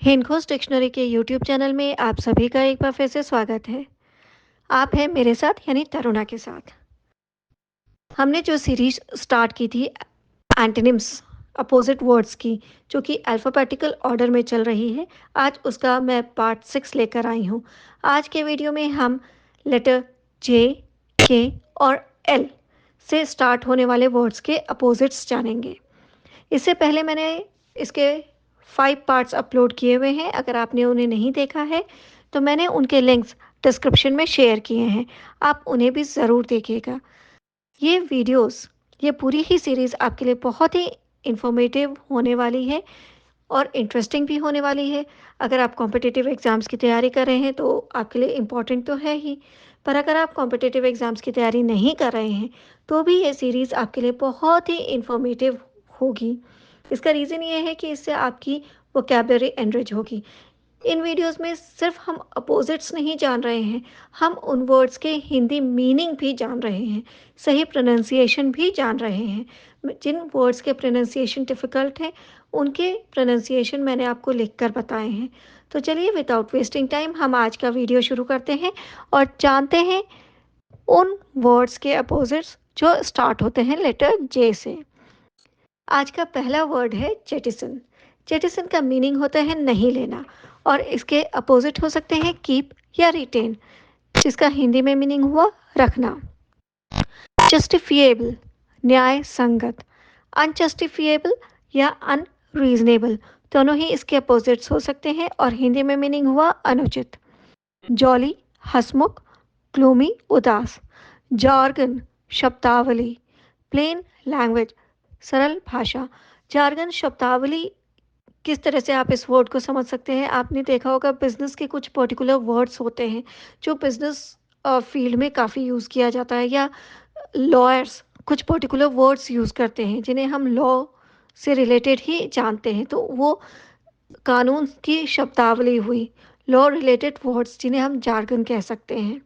हिंदखोज dictionary के YouTube channel में आप सभी का एक बार फिर से स्वागत है। आप हैं मेरे साथ यानी तरुणा के साथ। हमने जो सीरीज स्टार्ट की थी एंटोनिम्स अपोजिट वर्ड्स की, जो कि अल्फ़ाबेटिकल ऑर्डर में चल रही है, आज उसका मैं पार्ट 6 लेकर आई हूँ। आज के वीडियो में हम लेटर जे, के और एल से स्टार्ट होने वाले वर्ड्स के अपोजिट्स जानेंगे। इससे पहले मैंने इसके 5 पार्ट्स अपलोड किए हुए हैं। अगर आपने उन्हें नहीं देखा है तो मैंने उनके लिंक्स डिस्क्रिप्शन में शेयर किए हैं, आप उन्हें भी ज़रूर देखिएगा। ये वीडियोस, ये पूरी ही सीरीज़ आपके लिए बहुत ही इंफॉर्मेटिव होने वाली है और इंटरेस्टिंग भी होने वाली है। अगर आप कॉम्पिटिटिव एग्ज़ाम्स की तैयारी कर रहे हैं तो आपके लिए इम्पॉर्टेंट तो है ही, पर अगर आप कॉम्पिटिटिव एग्ज़ाम्स की तैयारी नहीं कर रहे हैं तो भी ये सीरीज़ आपके लिए बहुत ही इंफॉर्मेटिव होगी। इसका रीज़न ये है कि इससे आपकी वोकैबुलरी एनरिच होगी। इन वीडियोस में सिर्फ हम अपोजिट्स नहीं जान रहे हैं, हम उन वर्ड्स के हिंदी मीनिंग भी जान रहे हैं, सही प्रोनाउंसिएशन भी जान रहे हैं। जिन वर्ड्स के प्रोनाउंसिएशन डिफ़िकल्ट हैं, उनके प्रोनाउंसिएशन मैंने आपको लिखकर बताए हैं। तो चलिए विदाउट वेस्टिंग टाइम हम आज का वीडियो शुरू करते हैं और जानते हैं उन वर्ड्स के अपोजिट्स जो स्टार्ट होते हैं लेटर जे से। आज का पहला वर्ड है जेटिसन। जेटिसन का मीनिंग होता है नहीं लेना और इसके अपोजिट हो सकते हैं कीप या रिटेन, जिसका हिंदी में मीनिंग हुआ रखना। जस्टिफिएबल न्याय संगत, अनजस्टिफिएबल या अनरीजनेबल दोनों ही इसके अपोजिट्स हो सकते हैं और हिंदी में मीनिंग हुआ अनुचित। जॉली हसमुख, ग्लूमी उदास। जार्गन शब्दावली, प्लेन लैंग्वेज सरल भाषा। जार्गन शब्दावली, किस तरह से आप इस वर्ड को समझ सकते हैं? आपने देखा होगा बिजनेस के कुछ पर्टिकुलर वर्ड्स होते हैं जो बिजनेस फील्ड में काफ़ी यूज़ किया जाता है, या लॉयर्स कुछ पर्टिकुलर वर्ड्स यूज़ करते हैं जिन्हें हम लॉ से रिलेटेड ही जानते हैं, तो वो कानून की शब्दावली हुई, लॉ रिलेटेड वर्ड्स जिन्हें हम जार्गन कह सकते हैं।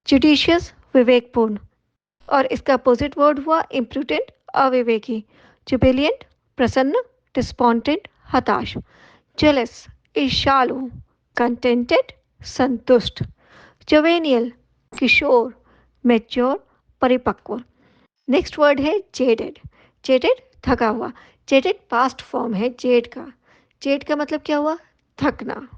जुडिशियस विवेकपूर्ण, और इसका अपोजिट वर्ड हुआ इम्प्रूडेंट अविवेकी। जुबिलियंट प्रसन्न, डिस्पॉन्टेंट हताश। जेलस ईर्ष्यालु, कंटेंटेड संतुष्ट। जुवेनियल किशोर, मैच्योर परिपक्व। नेक्स्ट वर्ड है जेडेड। जेडेड थका हुआ। जेडेड पास्ट फॉर्म है जेड का। जेड का मतलब क्या हुआ? थकना।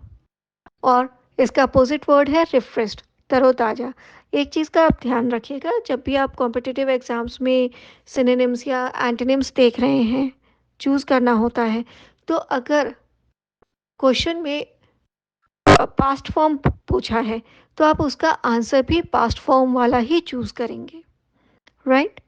और इसका अपोजिट वर्ड है रिफ्रेश्ड, तरोताज़ा। एक चीज़ का आप ध्यान रखिएगा, जब भी आप कॉम्पिटिटिव एग्ज़ाम्स में सिनोनिम्स या एंटोनिम्स देख रहे हैं, चूज़ करना होता है, तो अगर क्वेश्चन में पास्ट फॉर्म पूछा है तो आप उसका आंसर भी पास्ट फॉर्म वाला ही चूज़ करेंगे, राइट?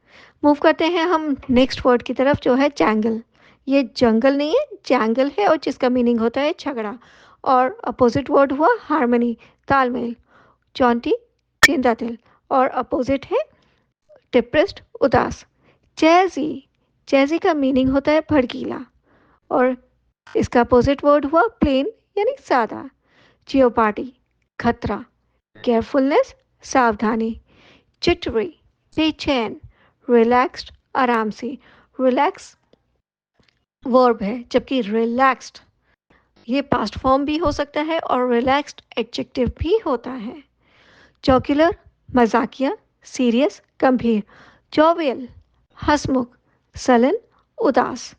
मूव करते हैं हम नेक्स्ट वर्ड की तरफ, जो है जैंगल। ये जंगल नहीं है, जैंगल है, और जिसका मीनिंग होता है झगड़ा। और अपोजिट वर्ड हुआ हार्मनी, तालमेल। जॉन्टी चिंता दिल, और अपोजिट है डिप्रेस्ड उदास। जैजी, जैजी का मीनिंग होता है भड़कीला, और इसका अपोजिट वर्ड हुआ प्लेन यानी सादा। जियोपार्डी खतरा, केयरफुलनेस सावधानी। चिटरी बेचैन, रिलैक्स्ड आराम से। रिलैक्स वर्ब है, जबकि रिलैक्स्ड ये पास्ट फॉर्म भी हो सकता है और रिलैक्स्ड एडजेक्टिव भी होता है। जॉक्युलर मजाकिया, सीरियस गंभीर। जॉवियल हसमुख, सलन उदास।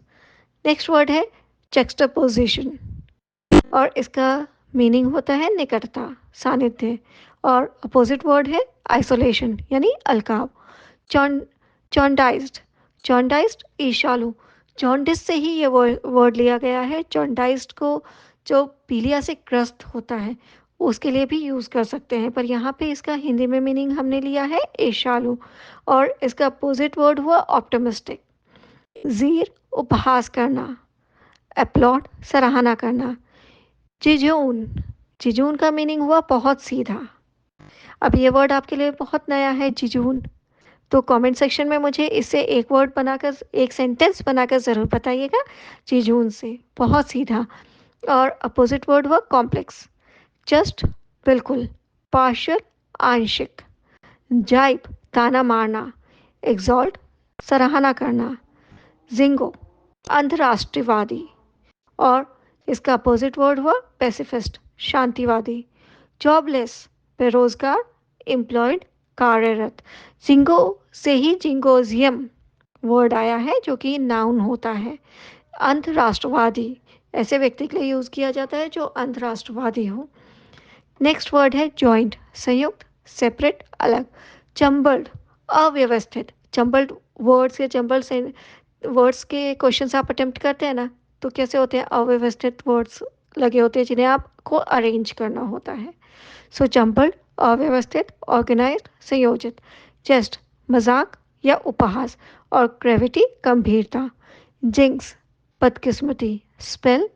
नेक्स्ट वर्ड है जक्सटापोजिशन, और इसका मीनिंग होता है निकटता, सानिध्य, और अपोजिट वर्ड है आइसोलेशन यानी अलगाव। जॉन्डाइज्ड, जॉन्डाइज्ड ईर्ष्यालु। जॉन्डिस से ही ये वर्ड लिया गया है। जॉन्डाइज्ड को जो पीलिया से ग्रस्त होता है उसके लिए भी यूज़ कर सकते हैं, पर यहाँ पे इसका हिंदी में मीनिंग हमने लिया है ईर्ष्यालु, और इसका अपोजिट वर्ड हुआ ऑप्टिमिस्टिक। जीर उपहास करना, अपलॉड सराहना करना। जिजून, जिजून का मीनिंग हुआ बहुत सीधा। अब ये वर्ड आपके लिए बहुत नया है जिजून, तो कमेंट सेक्शन में मुझे इससे एक वर्ड बनाकर, एक सेंटेंस बनाकर ज़रूर बताइएगा। जिजून से बहुत सीधा। और अपोजिट वर्ड हुआ कॉम्प्लेक्स। जस्ट बिल्कुल, पार्शियल आंशिक। जाइब ताना मारना, एग्जॉल्ट सराहना करना। जिंगो अंतर्राष्ट्रीयवादी, और इसका अपोजिट वर्ड हुआ पैसिफिस्ट, शांतिवादी। जॉबलेस, बेरोजगार, एम्प्लॉयड, कार्यरत। जिंगो से ही जिंगोजियम वर्ड आया है जो कि नाउन होता है। अंतराष्ट्रवादी, ऐसे व्यक्ति के लिए यूज किया जाता है जो अंतराष्ट्रवादी हो। नेक्स्ट वर्ड है जॉइंट, संयुक्त, सेपरेट, अलग। जम्बल्ड, अव्यवस्थित। जम्बल्ड वर्ड्स या जम्बल्ड वर्ड्स के क्वेश्चन आप अटेम्प्ट करते हैं ना, तो कैसे होते हैं? अव्यवस्थित वर्ड्स लगे होते हैं जिन्हें आपको अरेंज करना होता है। सो जम्बल्ड, अव्यवस्थित, ऑर्गेनाइज्ड, संयोजित। जेस्ट, मजाक या उपहास। और ग्रेविटी, गंभीरता। जिंक्स, बदकिस्मती। स्पेल,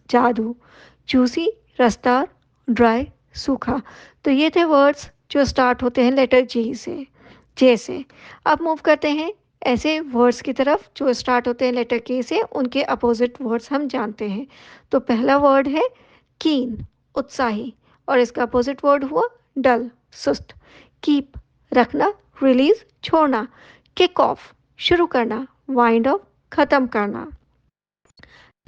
जादू। जूसी, रसदार, ड्राई, सूखा। तो ये थे वर्ड्स जो स्टार्ट होते हैं लेटर जी से, जे से। अब मूव करते हैं ऐसे वर्ड्स की तरफ जो स्टार्ट होते हैं लेटर के से, उनके अपोजिट वर्ड्स हम जानते हैं। तो पहला वर्ड है कीन, उत्साही, और इसका अपोजिट वर्ड हुआ डल, सुस्त। कीप, रखना, रिलीज, छोड़ना। किक ऑफ, शुरू करना, वाइंड अप, खत्म करना।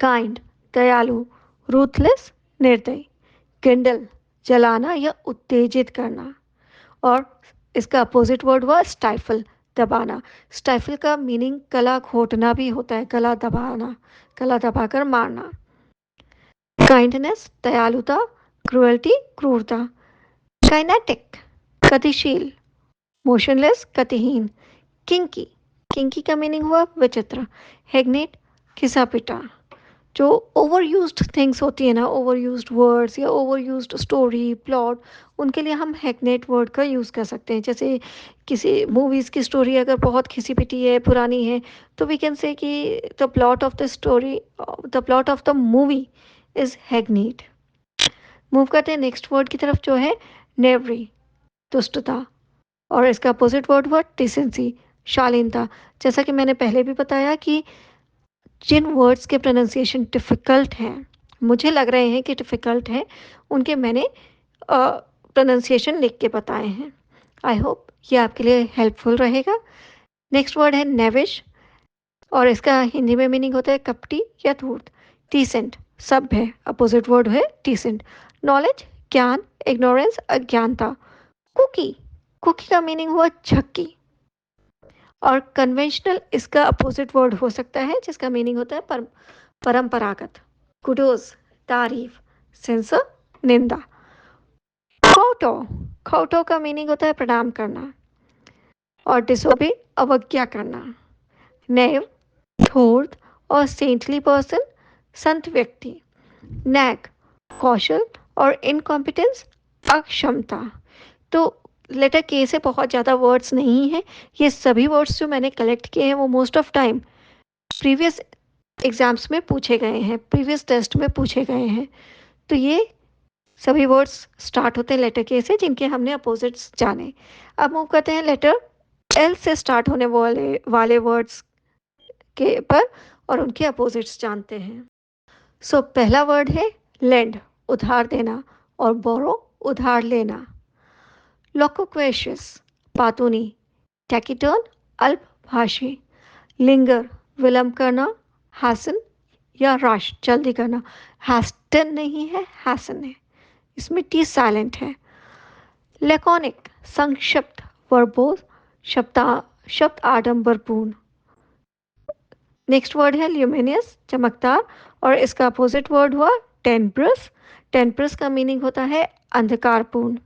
काइंड, दयालु, रूथलेस, निर्दयी। किंडल, जलाना या उत्तेजित करना। और इसका अपोजिट वर्ड हुआ स्टाइफल, दबाना। स्टाइफल का मीनिंग गला घोटना भी होता है, गला दबाना, गला दबाकर मारना। काइंडनेस, दयालुता, क्रुएल्टी, क्रूरता। काइनेटिक, गतिशील, मोशनलेस, गतिहीन। किंकी, किंकी का मीनिंग हुआ विचित्र। हेगनेट, घिसा पिटा। जो ओवर यूज्ड थिंग्स होती है ना, ओवर यूज्ड वर्ड्स या ओवर यूज्ड स्टोरी प्लॉट, उनके लिए हम हैकनेट वर्ड का यूज़ कर सकते हैं। जैसे किसी मूवीज़ की स्टोरी अगर बहुत खिसी पिटी है, पुरानी है, तो वी कैन से कि the plot of the story, the plot of the movie is hackneyed. Move करते हैं नेक्स्ट वर्ड की तरफ जो है नेवरी, दुष्टता। और इसका अपोजिट वर्ड हुआ डिसेंसी, शालीनता। जैसा कि मैंने पहले भी बताया कि जिन वर्ड्स के प्रोनाउंसिएशन डिफ़िकल्ट हैं, मुझे लग रहे हैं कि डिफ़िकल्ट हैं, उनके मैंने प्रोनाउंसिएशन लिख के बताए हैं। आई होप ये आपके लिए हेल्पफुल रहेगा। नेक्स्ट वर्ड है नेविश, और इसका हिंदी में मीनिंग होता है कपटी या धूर्त। डिसेंट, सभ्य, अपोजिट वर्ड है डिसेंट। नॉलेज, ज्ञान, इग्नोरेंस, अज्ञानता। कुकी, कुकी का मीनिंग हुआ झक्की। और कन्वेंशनल इसका अपोजिट वर्ड हो सकता है जिसका मीनिंग होता है परंपरागत। कुडोज, तारीफ, सेंसर, निंदा। खौटो, खौटो का मीनिंग होता है प्रणाम करना। और डिसोबे, अवज्ञा करना। नेव, धूर्त और सेंटली पर्सन, संत व्यक्ति। नैक, कौशल और इनकॉम्पिटेंस, अक्षमता। तो लेटर के से बहुत ज़्यादा वर्ड्स नहीं हैं। ये सभी वर्ड्स जो मैंने कलेक्ट किए हैं वो most of time previous exams में पूछे गए हैं, प्रीवियस टेस्ट में पूछे गए हैं। तो ये सभी वर्ड्स स्टार्ट होते हैं लेटर के से जिनके हमने अपोजिट्स जाने। अब मूव करते हैं लेटर एल से स्टार्ट होने वाले वर्ड्स के पर और उनके अपोजिट्स जानते हैं। सो पहला वर्ड है लेंड, उधार देना, और बोरो, उधार लेना। लोकोक्वेशियस, पातूनी। टैकिटर्न, अल्पभाषी। लिंगर, विलंब करना, हासन या रश, जल्दी करना। हैस्टन नहीं है, हैसन है, इसमें टी साइलेंट है। लेकॉनिक, संक्षिप्त, वर्बोस, शब्द आडंबरपूर्ण। नेक्स्ट वर्ड है ल्यूमिनियस, चमकदार, और इसका अपोजिट वर्ड हुआ टेनब्रस। टेनब्रस का मीनिंग होता है अंधकारपूर्ण।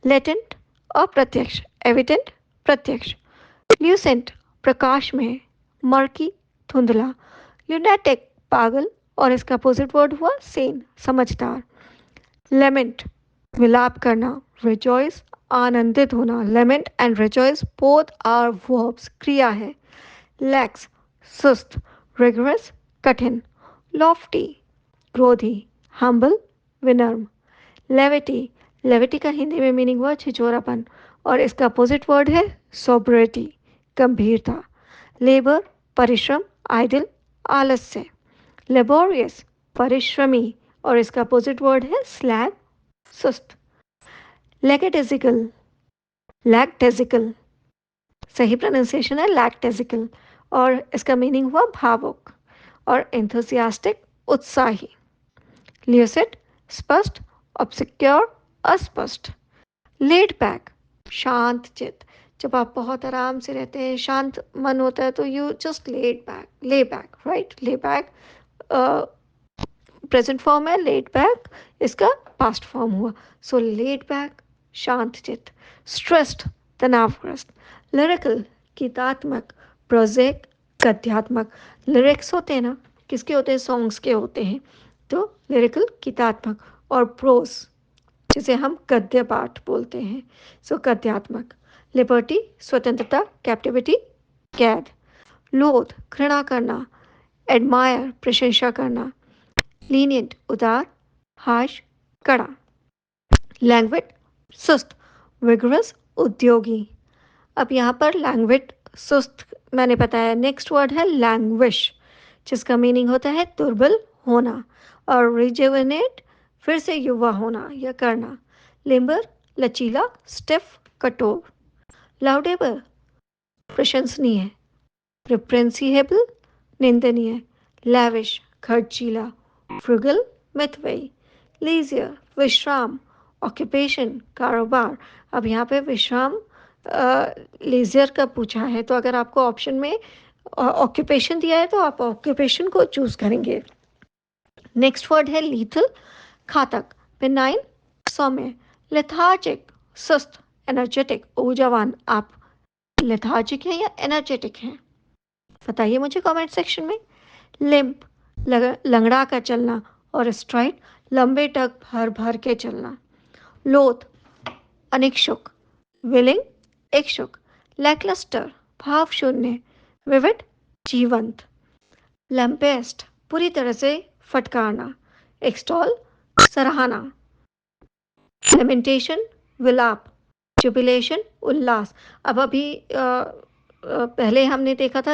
लेटेंट, अप्रत्यक्ष, एविडेंट, प्रत्यक्ष। ल्यूसेंट, प्रकाश में, मर्की, धुंधला। ल्यूनेटिक, पागल, और इसका अपोजिट वर्ड हुआ सेन, समझदार। लेमेंट, विलाप करना। रिजॉइस, आनंदित होना। Lament and rejoice both are verbs, क्रिया है। लैक्स, सुस्त। रिगरस, कठिन। लॉफ्टी, क्रोधी। हम्बल, विनम्र। लेविटी, लेविटी का हिंदी में मीनिंग हुआ छिछोरापन, और इसका अपोजिट वर्ड है सोब्रिटी, गंभीरता। लेबर, परिश्रम, आइडल, आलस्य। लेबोरियस, परिश्रमी, और इसका अपोजिट वर्ड है स्लैग, सुस्त। लेगेटेजिकल, लैक्टेजिकल, सही प्रोनाउंसिएशन है लैक्टेजिकल, और इसका मीनिंग हुआ भावुक। और एंथुसियास्टिक, उत्साही। ल्यूसिड स्पष्ट, ऑब्सक्योर अस्पष्ट। लेड बैक शांत चित, जब आप बहुत आराम से रहते हैं, शांत मन होता है, तो you just lay back, right. Lay back present form है, लेड बैक इसका पास्ट फॉर्म हुआ। सो लेड बैक शांत चित। स्ट्रेस्ड तनावग्रस्त। लिरिकल गीतात्मक, प्रोजेक गद्यात्मक। लिरिक्स होते हैं ना, किसके होते हैं, सॉन्ग्स के होते हैं, तो लिरिकल गीतात्मक। और प्रोज जिसे हम गद्य पाठ बोलते हैं, सो गद्यात्मक। लिबर्टी स्वतंत्रता, कैप्टिविटी कैद। लोथ घृणा करना, एडमायर प्रशंसा करना। लीनियंट उदार, हार्श कड़ा। लैंग्वेज सुस्त, विगरस उद्योगी। अब यहाँ पर लैंग्वेज सुस्त मैंने बताया। नेक्स्ट वर्ड है लैंग्विश, जिसका मीनिंग होता है दुर्बल होना। और रिजुवेनेट फिर से युवा होना या करना। लिम्बर लचीला, स्टिफ कठोर। लाउडेबल प्रशंसनीय, रिप्रेंसिहेबल निंदनीय। लैविश खर्चीला, फ्रुगल मितव्ययी। लीजियर विश्राम, ऑक्यूपेशन कारोबार। अब यहाँ पे विश्राम लीजियर का पूछा है, तो अगर आपको ऑप्शन में ऑक्यूपेशन दिया है तो आप ऑक्यूपेशन को चूज करेंगे। नेक्स्ट वर्ड है लीथल घातक, बेनाइन सौम्य। लेथार्जिक सुस्त, एनर्जेटिक ऊर्जावान। आप लेथार्जिक हैं या एनर्जेटिक हैं, बताइए मुझे कमेंट सेक्शन में। लिम्प लंगड़ा कर चलना, और स्ट्राइड लंबे टक भर भर के चलना। लोथ अनिच्छुक, विलिंग इच्छुक। लैकलस्टर भाव शून्य, विविड जीवंत। लैम्पेस्ट पूरी तरह से फटकारना, एक्सटॉल सराहना। लेमेंटेशन विलाप, जुबिलेशन उल्लास। अब अभी पहले हमने देखा था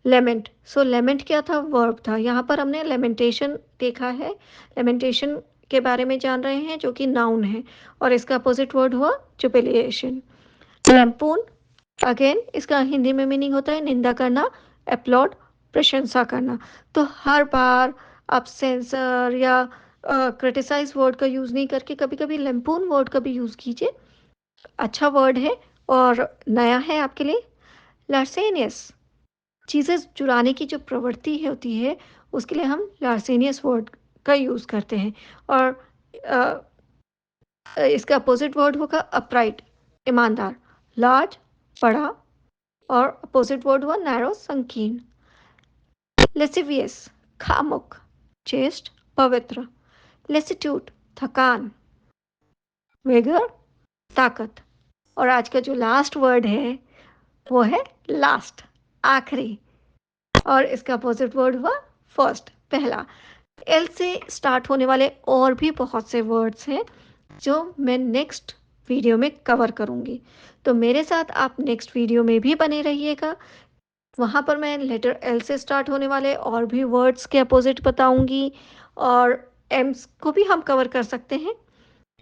लेमेंट, सो लेमेंट क्या था, वर्ब था। यहाँ पर हमने लेमेंटेशन देखा है। लेमेंटेशन के बारे में जान रहे हैं, जो कि नाउन है, और इसका अपोजिट वर्ड हुआ जुबिलेशन। लैम्पून अगेन इसका हिंदी में मीनिंग होता है निंदा करना, अपलॉड प्रशंसा करना। तो हर बार आप सेंसर या क्रिटिसाइज वर्ड का यूज़ नहीं करके कभी कभी लैम्पून वर्ड का भी यूज़ कीजिए। अच्छा वर्ड है और नया है आपके लिए। लार्सेनियस चीज़ें चुराने की जो प्रवृत्ति होती है, उसके लिए हम लार्सेनियस वर्ड का यूज़ करते हैं। और इसका अपोजिट वर्ड होगा अपराइट ईमानदार। लार्ज बड़ा, और अपोजिट वर्ड हुआ नैरो संकीर्ण। लेसिवियस खामुक, चेस्ट पवित्र। लेसिट्यूड थकान, वेगर ताकत। और आज का जो लास्ट वर्ड है वो है लास्ट आखिरी, और इसका अपोजिट वर्ड हुआ फर्स्ट पहला। एल से स्टार्ट होने वाले और भी बहुत से वर्ड्स हैं जो मैं नेक्स्ट वीडियो में कवर करूँगी, तो मेरे साथ आप नेक्स्ट वीडियो में भी बने रहिएगा। वहाँ पर मैं लेटर एल से स्टार्ट होने वाले और भी वर्ड्स के अपोजिट बताऊँगी, और एम्स को भी हम कवर कर सकते हैं।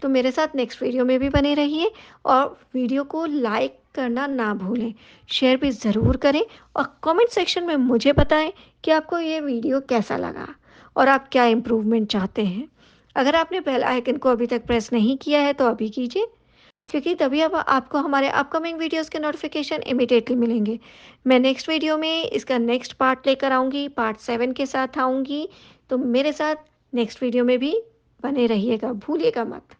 तो मेरे साथ नेक्स्ट वीडियो में भी बने रहिए, और वीडियो को लाइक करना ना भूलें, शेयर भी ज़रूर करें, और कमेंट सेक्शन में मुझे बताएं कि आपको ये वीडियो कैसा लगा और आप क्या इम्प्रूवमेंट चाहते हैं। अगर आपने बेल आइकन को अभी तक प्रेस नहीं किया है तो अभी कीजिए, क्योंकि तभी अब आपको हमारे अपकमिंग वीडियोस के नोटिफिकेशन इमीडिएटली मिलेंगे। मैं नेक्स्ट वीडियो में इसका नेक्स्ट पार्ट लेकर आऊँगी, पार्ट 7 के साथ आऊँगी। तो मेरे साथ नेक्स्ट वीडियो में भी बने रहिएगा, भूलिएगा मत।